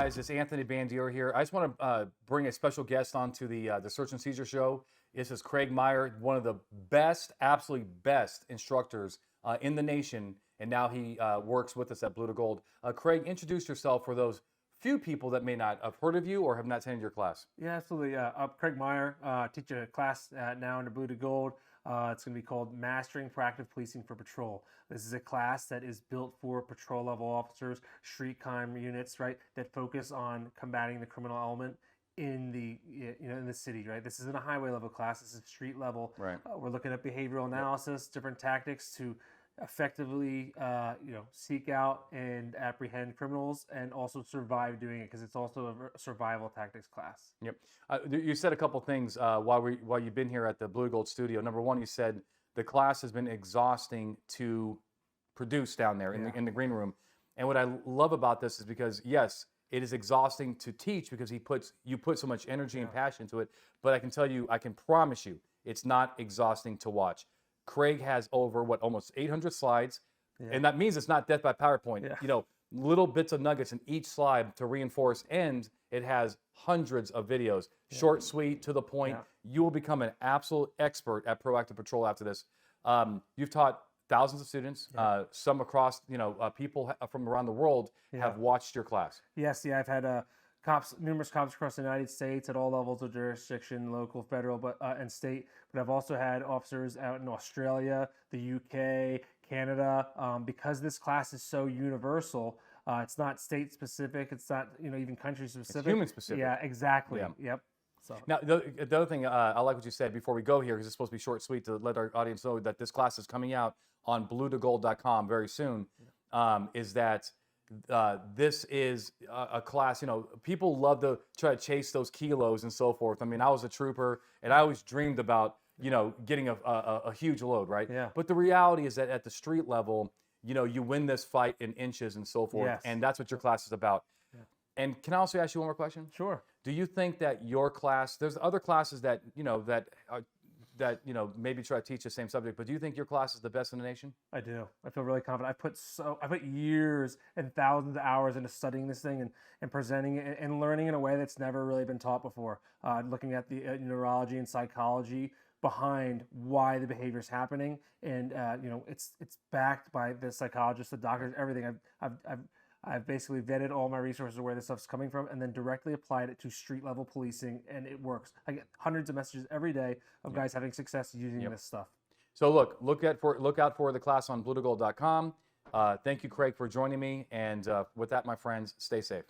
guys? It's Anthony Bandier here. I just want to bring a special guest onto the Search and Seizure show. This is Craig Meyer, one of the best, absolutely best instructors in the nation, and now he works with us at Blue to Gold. Craig, introduce yourself for those few people that may not have heard of you or have not attended your class. Yeah, absolutely. I'm Craig Meyer, teach a class now under Blue to Gold. It's going to be called Mastering Proactive Policing for Patrol. This is a class that is built for patrol level officers, street crime units, right, that focus on combating the criminal element in the in the city, right? This isn't a highway level class. This is street level. Right. We're looking at behavioral analysis, different tactics to effectively seek out and apprehend criminals and also survive doing it, because it's also a survival tactics class. Yep. You said a couple things while you've been here at the Blue Gold studio. Number one, you said the class has been exhausting to produce down there in the green room. And what I love about this is because, yes, it is exhausting to teach because you put so much energy and passion into it. But I can tell you, I can promise you, it's not exhausting to watch. Craig has over almost 800 slides, and that means it's not death by PowerPoint. Yeah. You know, little bits of nuggets in each slide to reinforce, and it has hundreds of videos, short, sweet, to the point. You will become an absolute expert at proactive patrol after this. You've taught thousands of students, some across, people from around the world have watched your class. Yes, I've had numerous cops across the United States at all levels of jurisdiction, local, federal, and state. But I've also had officers out in Australia, the UK, Canada. Because this class is so universal, it's not state specific. It's not even country specific. It's human specific. Yeah, exactly. Yeah. Yep. So. Now, the other thing, I like what you said before we go here, because it's supposed to be short, sweet, to let our audience know that this class is coming out on bluetogold.com very soon, is that this is a class, people love to try to chase those kilos and so forth. I mean, I was a trooper, and I always dreamed about, getting a huge load, right? Yeah. But the reality is that at the street level, you win this fight in inches and so forth, Yes. and that's what your class is about. And can I also ask you one more question? Sure. Do you think that your class, there's other classes that, maybe try to teach the same subject, but do you think your class is the best in the nation? I do. I feel really confident. I put years and thousands of hours into studying this thing and presenting it and learning in a way that's never really been taught before. Looking at the neurology and psychology behind why the behavior is happening, and it's backed by the psychologists, the doctors, everything. I've basically vetted all my resources where this stuff's coming from, and then directly applied it to street level policing, and it works. I get hundreds of messages every day of guys having success using this stuff. So look out for the class on bluetogold.com. Thank you, Craig, for joining me, and with that, my friends, stay safe.